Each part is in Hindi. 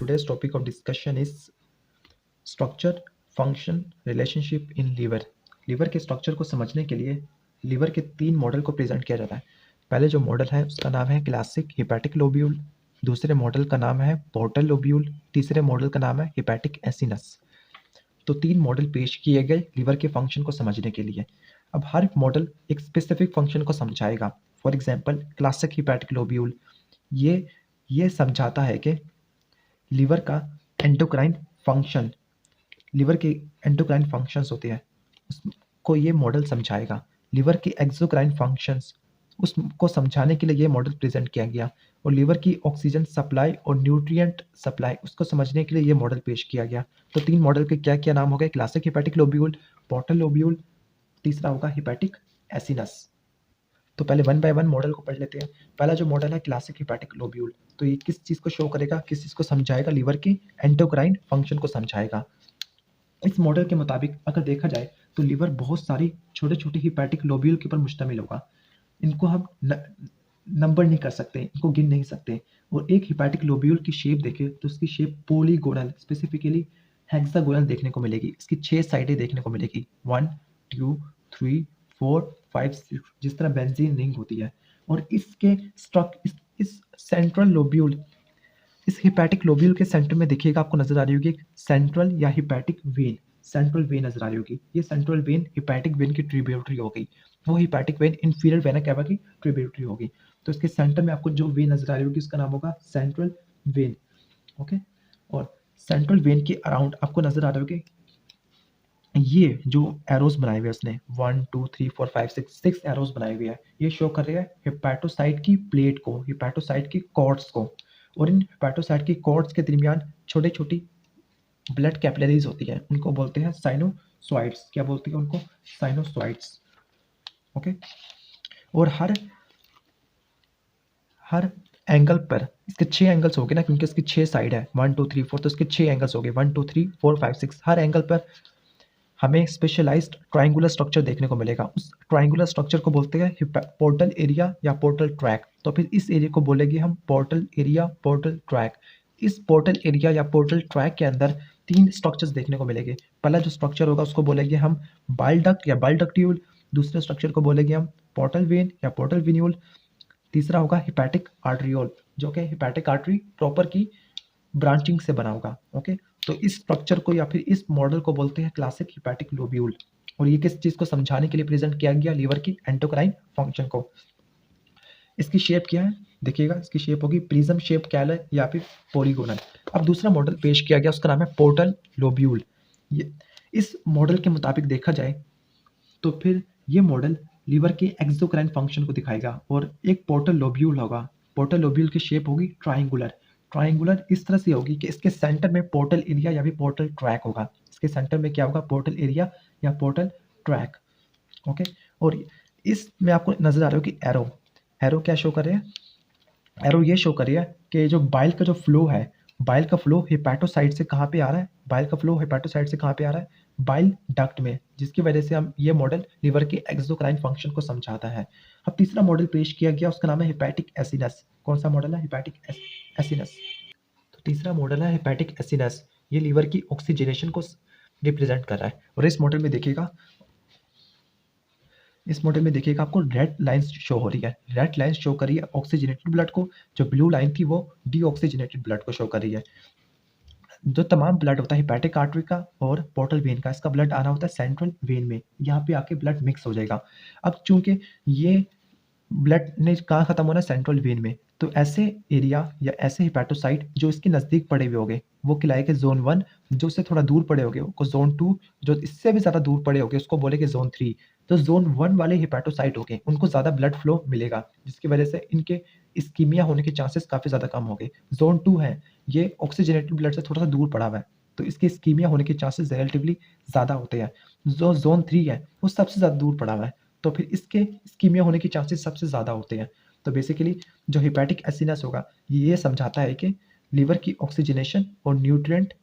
Today's topic of discussion is structure, function, relationship in liver. Liver के स्ट्रक्चर को समझने के लिए लिवर के 3 मॉडल को प्रेजेंट किया जाता है। पहले जो मॉडल है उसका नाम है क्लासिक हिपैटिक लोब्यूल, दूसरे मॉडल का नाम है पोर्टल लोब्यूल, तीसरे मॉडल का नाम है हिपैटिक एसिनस। तो 3 मॉडल पेश किए गए लिवर के फंक्शन को समझने के लिए। अब हर मॉडल एक स्पेसिफिक फंक्शन को समझाएगा। For example classic hepatic lobule ये समझाता है कि लिवर का एंडोक्राइन फंक्शन, लिवर के एंडोक्राइन फंक्शंस होते हैं, उसको ये मॉडल समझाएगा। लिवर के एक्सोक्राइन फंक्शंस, उसको समझाने के लिए ये मॉडल प्रेजेंट किया गया। और लिवर की ऑक्सीजन सप्लाई और न्यूट्रिएंट सप्लाई, उसको समझने के लिए ये मॉडल पेश किया गया। तो 3 मॉडल के क्या क्या नाम हो गए? Classic hepatic lobule, portal lobule, तीसरा होगा हिपैटिक एसिनस। तो पहले वन बाय वन मॉडल को पढ़ लेते हैं। पहला जो मॉडल है क्लासिक हिपैटिक लोब्यूल, तो ये किस चीज़ को शो करेगा, किस चीज़ को समझाएगा? लिवर की एंडोक्राइन फंक्शन को समझाएगा। इस मॉडल के मुताबिक अगर देखा जाए तो लिवर बहुत सारी छोटे छोटे हिपैटिक लोब्यूल के ऊपर मुश्तमिल होगा। इनको हम नंबर नहीं कर सकते, इनको गिन नहीं सकते। और एक हिपैटिक लोब्यूल की शेप देखें तो उसकी शेप पोलीगोनल, स्पेसिफिकली हेक्सागोनल देखने को मिलेगी। इसकी 6 साइडें देखने को मिलेगी, 1 2 3 4 5 6, जिस तरह बेंजीन रिंग होती है। और इसके इस सेंट्रल लोब्यूल, इस हिपैटिक लोब्यूल के सेंटर में देखिएगा, आपको नजर आ रही होगी सेंट्रल या हिपैटिक वेन, सेंट्रल वेन नजर आ रही होगी। ये सेंट्रल वेन हिपैटिक वेन की ट्रिब्यूटरी हो गई, वो hepatic vein inferior vena cava की ट्रिब्यूटरी होगी। तो इसके सेंटर में आपको जो वेन नजर आ रही होगी उसका नाम होगा सेंट्रल वेन। ओके, और सेंट्रल वेन के अराउंड आपको नजर आ रही होगी ये जो एरोस बनाए हुए उसने 1 2 3 4 5 6 एरोस बनाए हुए हैं। ये शो कर रहे हैं हिपैटोसाइट की प्लेट को, हिपैटोसाइट की कॉर्ड्स को। और इन हिपैटोसाइट की कॉर्ड्स के दरमियान छोटी छोटी ब्लड कैपिलरीज होती है, उनको बोलते हैं साइनोसॉइड्स। क्या बोलते हैं उनको? साइनोसॉइड्स। ओके, और हर एंगल पर इसके 6 एंगल्स हो गए ना, क्योंकि इसकी 6 साइड है, 1 2 3 4, तो इसके 6 एंगल्स हो गए, 1 2 3 4 5 6। हर एंगल पर हमें स्पेशलाइज्ड ट्रायंगुलर स्ट्रक्चर देखने को मिलेगा। उस ट्रायंगुलर स्ट्रक्चर को बोलते हैं पोर्टल एरिया या पोर्टल ट्रैक। तो फिर इस एरिया को बोलेंगे हम पोर्टल एरिया, पोर्टल ट्रैक। इस पोर्टल एरिया या पोर्टल ट्रैक के अंदर 3 स्ट्रक्चर्स देखने को मिलेंगे। पहला जो स्ट्रक्चर होगा उसको बोलेंगे हम बाइल डक्ट या बाइल डक्ट्यूल, दूसरे स्ट्रक्चर को बोलेंगे हम पोर्टल वेन या पोर्टल वेन्यूल, तीसरा होगा हिपैटिक आर्टरियोल, जो कि हिपैटिक आर्टरी प्रॉपर की ब्रांचिंग से बना होगा। ओके, तो इस स्ट्रक्चर को या फिर इस मॉडल को बोलते हैं क्लासिक हिपैटिक लोब्यूल। और ये किस चीज को समझाने के लिए प्रेजेंट किया गया? लिवर की एंडोक्राइन फंक्शन को। इसकी शेप क्या है देखिएगा, इसकी शेप होगी प्रिज्म शेप कैलर या फिर पोलीगोनल। अब दूसरा मॉडल पेश किया गया, उसका नाम है पोर्टल लोब्यूल। इस मॉडल के मुताबिक देखा जाए तो फिर ये मॉडल लिवर के एक्सोक्राइन फंक्शन को दिखाएगा। और एक पोर्टल लोब्यूल होगा, पोर्टल लोब्यूल की शेप होगी ट्राइंगुलर। ट्राइंगुलर इस तरह से होगी कि इसके सेंटर में पोर्टल एरिया या फिर पोर्टल ट्रैक होगा। इसके सेंटर में क्या होगा? पोर्टल एरिया या पोर्टल ट्रैक। ओके, और इसमें आपको नजर आ रहा हो कि एरो, एरो क्या शो कर रहे हैं? एरो ये शो कर रही है कि जो बाइल का जो फ्लो है, बाइल का फ्लो हिपैटोसाइट से कहाँ पे आ रहा है? बाइल का फ्लो हिपैटोसाइट से कहाँ पे आ रहा है? बाइल डक्ट में, जिसकी वजह से हम ये मॉडल लिवर के एक्सोक्राइन फंक्शन को समझाता है। अब तीसरा मॉडल पेश किया गया, उसका नाम है हिपैटिक एसिनस। कौन सा मॉडल है? Hepatic acinus. तो तीसरा मॉडल है हिपैटिक एसिनस। ये लिवर की ऑक्सीजनेशन को रिप्रेजेंट कर रहा है। और इस मॉडल में देखिएगा, इस मॉडल में देखिएगा आपको रेड लाइंस शो हो रही है। रेड लाइंस शो कर रही है ऑक्सीजनेटेड ब्लड को, जो ब्लू लाइन थी वो डीऑक्सीजनेटेड ब्लड को शो कर रही है। जो तमाम ब्लड होता है हिपैटिक आर्टरी का और पोर्टल वेन का, इसका ब्लड आना होता है सेंट्रल वेन में, यहाँ पे आके ब्लड मिक्स हो जाएगा। अब चूंकि ये ब्लड ने कहाँ खत्म होना है? सेंट्रल वेन में। तो ऐसे एरिया या ऐसे हिपैटोसाइट जो इसके नज़दीक पड़े हुए होंगे वो खिलाएंगे जोन 1, जो इससे थोड़ा दूर पड़े होंगे उसको जोन 2, जो इससे भी ज़्यादा दूर पड़े होंगे उसको बोलेंगे जोन 3। तो जोन 1 वाले हिपैटोसाइट होंगे उनको ज़्यादा ब्लड फ्लो मिलेगा, जिसकी वजह से इनके इस्कीमिया होने के चांसेस काफ़ी ज़्यादा कम होंगे। जोन 2 है, ये ऑक्सीजनेटेड ब्लड से थोड़ा सा दूर पड़ा हुआ है, तो इसके इस्कीमिया होने के चांसेस रिलेटिवली ज़्यादा होते हैं। जो जोन 3 है वो सबसे ज़्यादा दूर पड़ा हुआ है, तो फिर इसके इस्कीमिया होने के चांसेस सबसे ज़्यादा होते हैं। तो बेसिकली जो हिपैटिक एसिनस होगा ये समझाता है कि लिवर की ऑक्सीजनेशन और न्यूट्रिएंट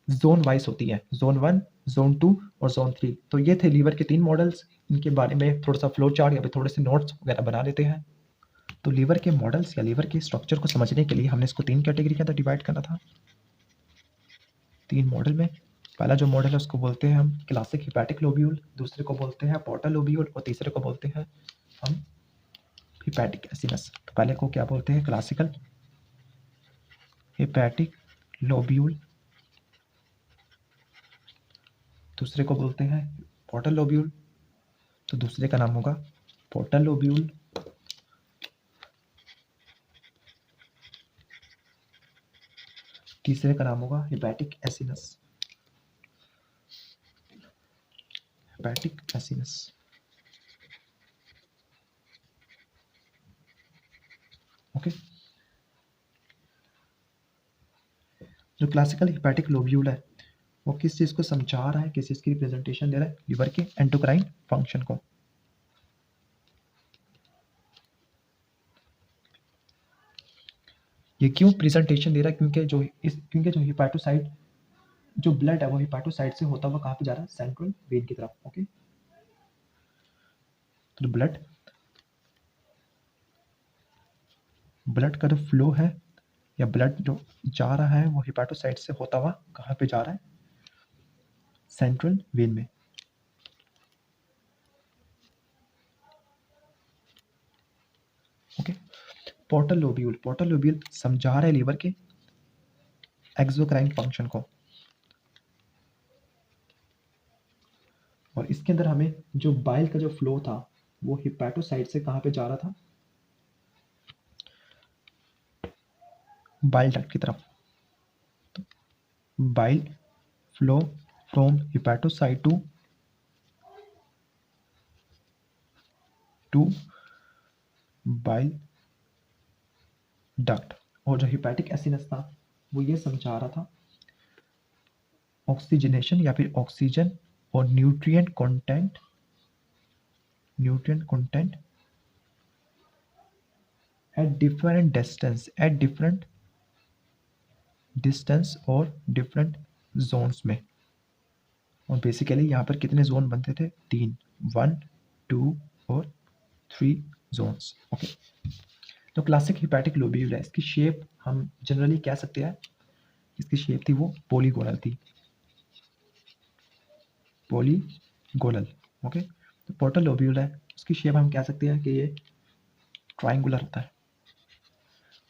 जोन वाइज होती है, जोन 1, जोन 2 और जोन 3। तो ये थे लिवर के 3 मॉडल्स। इनके बारे में थोड़ा सा फ्लो चार्ट या फिर थोड़े से नोट्स वगैरह बना लेते हैं। तो लिवर के मॉडल्स या लिवर के स्ट्रक्चर को समझने के लिए हमने इसको 3 कैटेगरी के अंदर डिवाइड करना था। 3 मॉडल में। पहला जो मॉडल है उसको बोलते हैं हम क्लासिक हिपैटिक लोब्यूल, दूसरे को बोलते हैं पोर्टल लोब्यूल और तीसरे को बोलते हैं हम हिपैटिक एसिनस। तो पहले को क्या बोलते हैं? क्लासिकल हिपैटिक लोब्यूल, दूसरे को बोलते हैं पोर्टल लोब्यूल, तो दूसरे का नाम होगा पोर्टल लोब्यूल। तीसरे का नाम होगा hepatic acinus, hepatic acinus. Okay, जो क्लासिकल हिपैटिक लोब्यूल है वो किस चीज़ को समझा रहा है, किस चीज़ की रिप्रेजेंटेशन दे रहा है? लिवर के एंडोक्राइन फंक्शन को। ये क्यों प्रेजेंटेशन दे रहा है? क्योंकि जो हिपैटोसाइट, जो ब्लड है वो हिपैटोसाइट से होता हुआ कहाँ पे जा रहा है? सेंट्रल वेन की तरफ। ओके, तो ब्लड का जो फ्लो है या ब्लड जो जा रहा है वो हिपैटोसाइट से होता हुआ कहाँ पे जा रहा है? सेंट्रल वेन में। ओके, पोर्टल लोब्यूल समझा रहा है लीवर के एक्सोक्राइन फंक्शन को, और इसके अंदर हमें जो बाइल का जो फ्लो था वो हिपैटोसाइट से कहाँ पे जा रहा था? बाइल डक्ट की तरफ। तो bile flow from hepatocyte to bile duct. और जो हिपैटिक एसिनस था वो ये समझा रहा था ऑक्सीजनेशन या फिर ऑक्सीजन और nutrient content at different distance और डिफरेंट जोन्स में। और बेसिकली यहाँ पर कितने जोन बनते थे? 3, 1, 2 और 3 जोन्स। ओके, तो क्लासिक हिपैटिक लोब्यूल है, इसकी शेप हम जनरली कह सकते हैं, इसकी शेप थी वो पॉलीगोनल थी, पॉलीगोनल। ओके, तो पोर्टल लोब्यूल है, उसकी शेप हम कह सकते हैं कि ये ट्राइंगुलर होता है,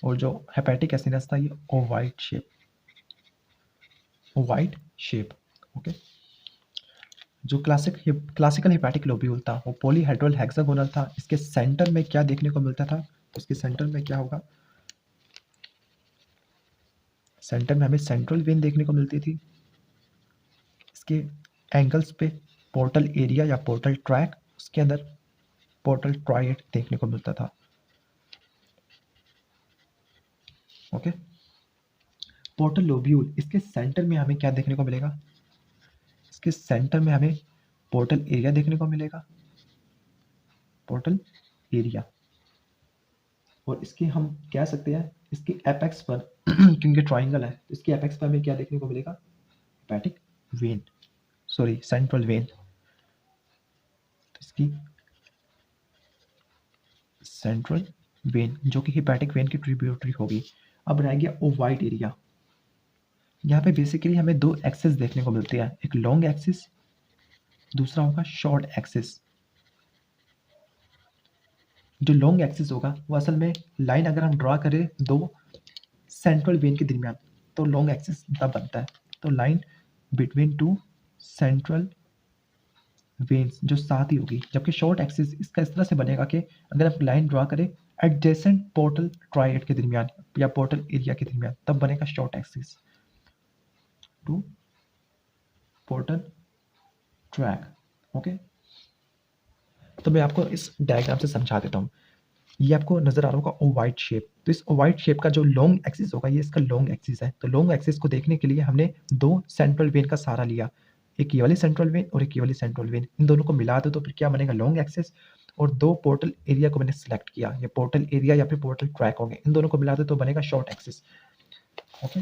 और जो हेपेटिक एसिनस था ये ओवाइड शेप। ओके, जो क्लासिकल हिपैटिक लोब्यूल था वो पॉलीहेड्रल हेक्सागोनल था। इसके सेंटर में क्या देखने को मिलता था? उसके सेंटर में क्या होगा? सेंटर में हमें सेंट्रल वेन देखने को मिलती थी। इसके एंगल्स पे पोर्टल एरिया या पोर्टल ट्रैक, उसके अंदर पोर्टल ट्रायड देखने को मिलता था। ओके, पोर्टल लोब्यूल, इसके सेंटर में हमें क्या देखने को मिलेगा? इसके सेंटर में हमें पोर्टल एरिया देखने को मिलेगा, पोर्टल एरिया। और इसके हम कह सकते हैं इसके एपेक्स पर क्योंकि ट्राइंगल है, तो इसके एपेक्स पर हमें क्या देखने को मिलेगा? Hepatic vein, sorry central vein. तो इसकी सेंट्रल वेन जो कि हिपैटिक वेन की ट्रिब्यूटरी होगी। अब रह गया ओवाइड एरिया। यहाँ पे बेसिकली हमें 2 एक्सिस देखने को मिलते हैं, एक लॉन्ग एक्सिस, दूसरा होगा शॉर्ट एक्सिस। जो लॉन्ग एक्सिस होगा वो असल में लाइन अगर हम ड्रा करें 2 सेंट्रल वेन के दरमियान तो लॉन्ग एक्सिस तब बनता है। तो लाइन बिटवीन 2 सेंट्रल वेन्स जो साथ ही होगी, जबकि शॉर्ट एक्सिस इसका इस तरह से बनेगा कि अगर आप लाइन ड्रा करें एडजेसेंट पोर्टल ट्रायड के दरमियान या पोर्टल एरिया के दरमियान, तब बनेगा short axis to portal track. Okay, तो मैं आपको इस डायग्राम से समझा देता हूँ। ये आपको नजर आ रहा होगा ओवाइड शेप। तो इस ओवाइड शेप का जो लॉन्ग एक्सिस होगा ये इसका लॉन्ग एक्सिस है। तो लॉन्ग एक्सिस को देखने के लिए हमने 2 सेंट्रल वेन का सहारा लिया, एक ये वाली सेंट्रल वेन और एक ये वाली सेंट्रल वेन। इन दोनों को मिला दो तो फिर क्या बनेगा? Long axis. और 2 पोर्टल एरिया को मैंने सिलेक्ट किया, ये पोर्टल एरिया या फिर पोर्टल ट्रैक होंगे, इन दोनों को मिला दो तो बनेगा शॉर्ट एक्सिस। ओके,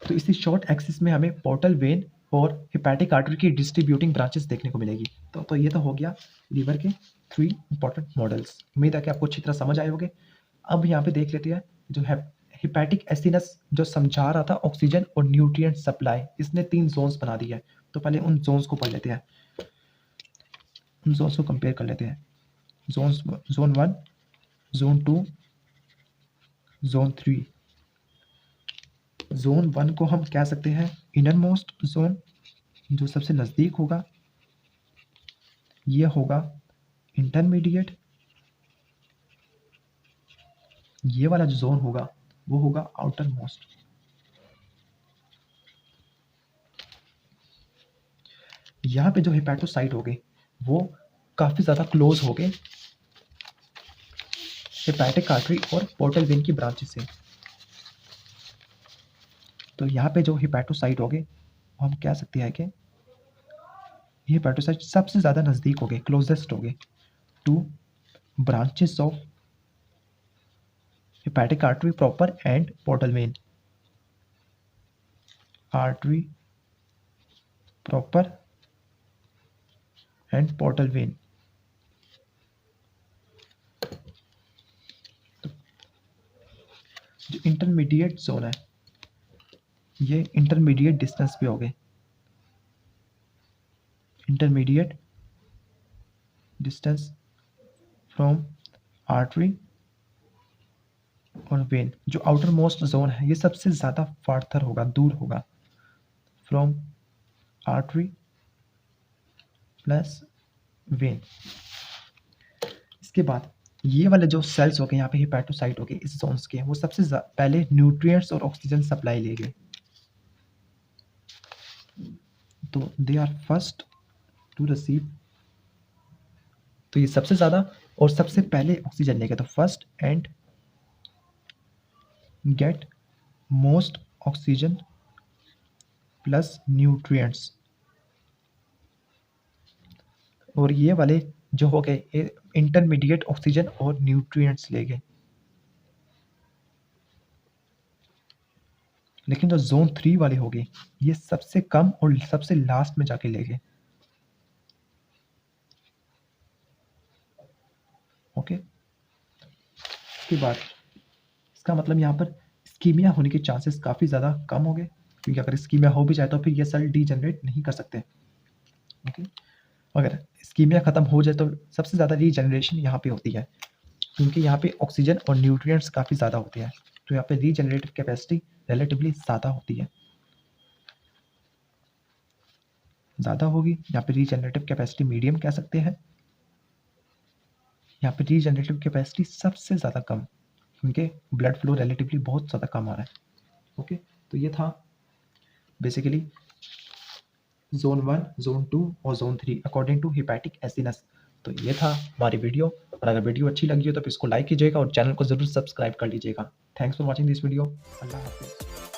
तो इसी शॉर्ट एक्सिस में हमें पोर्टल वेन और हिपैटिक आर्टरी की डिस्ट्रीब्यूटिंग ब्रांचेस देखने को मिलेगी। तो ये तो हो गया लीवर के 3 इंपॉर्टेंट मॉडल्स। उम्मीद है कि आपको अच्छी तरह समझ आए होंगे। अब यहाँ पे देख लेते हैं जो है हिपैटिक एसिनस जो समझा रहा था ऑक्सीजन और न्यूट्रिएंट सप्लाई, इसने 3 ज़ोन्स बना दिए हैं। तो पहले उन ज़ोन्स को पढ़ लेते हैं, उन ज़ोन्स को कंपेयर कर लेते हैं। Zone 1, zone 2, zone 3। ज़ोन 1 को हम कह सकते हैं इनर मोस्ट ज़ोन, जो सबसे नज़दीक होगा। ये होगा इंटरमीडिएट। ये वाला जो ज़ोन होगा वो होगा आउटर मोस्ट। यहाँ पे जो हेपेटोसाइट हो गए वो काफ़ी ज़्यादा क्लोज हो गए हेपेटिक आर्टरी और पोर्टल वेन की ब्रांचेस से। तो यहाँ पे जो हेपेटोसाइट हो गए हम कह सकते हैं कि ये हेपेटोसाइट सबसे ज़्यादा नज़दीक हो गए, क्लोजेस्ट हो गए two branches of hepatic artery proper and portal vein. Artery proper and portal vein. जो इंटरमीडिएट जोन है ये इंटरमीडिएट डिस्टेंस पे हो गए, इंटरमीडिएट डिस्टेंस फ्रॉम आर्टरी और वेन। जो आउटर मोस्ट जोन है ये सबसे ज़्यादा फार्थर होगा, दूर होगा फ्रॉम आर्टरी प्लस वेन। इसके बाद ये वाले जो सेल्स हो गए यहाँ पे हेपेटोसाइट हो गए इस जोन्स के, वो सबसे पहले न्यूट्रिएंट्स और ऑक्सीजन सप्लाई ले गए। तो they are first to receive, तो ये सबसे ज़्यादा और सबसे पहले ऑक्सीजन लेगा। तो first and get most oxygen plus nutrients. और ये वाले जो हो गए इंटरमीडिएट ऑक्सीजन और न्यूट्रिएंट्स ले गए। लेकिन जो जोन 3 वाले हो गए ये सबसे कम और सबसे लास्ट में जाके ले गए। ओके, इसके बाद इसका मतलब यहाँ पर स्कीमिया होने के चांसेस काफ़ी ज़्यादा कम हो गए, क्योंकि अगर स्कीमिया हो भी जाए तो फिर ये सेल डीजनरेट नहीं कर सकते। ओके, अगर स्कीमिया ख़त्म हो जाए तो सबसे ज़्यादा रीजनरेशन यहाँ पे होती है, क्योंकि यहाँ पे ऑक्सीजन और न्यूट्रिएंट्स काफ़ी ज़्यादा होते हैं, तो यहाँ पे रीजनरेटिव कैपेसिटी रिलेटिवली ज़्यादा होती है, ज़्यादा होगी। यहाँ पे रीजनरेटिव कैपेसिटी मीडियम कह सकते हैं, यहाँ पे रीजनरेटिव कैपेसिटी सबसे ज़्यादा कम, क्योंकि ब्लड फ्लो रिलेटिवली बहुत ज़्यादा कम आ रहा है। ओके, तो ये था बेसिकली जोन 1, जोन 2 और zone 3 according to hepatic acinus. तो ये था हमारी वीडियो, और अगर वीडियो अच्छी लगी हो तो इसको लाइक कीजिएगा और चैनल को ज़रूर सब्सक्राइब कर लीजिएगा। Thanks for watching this video. अल्लाह हाफिज़।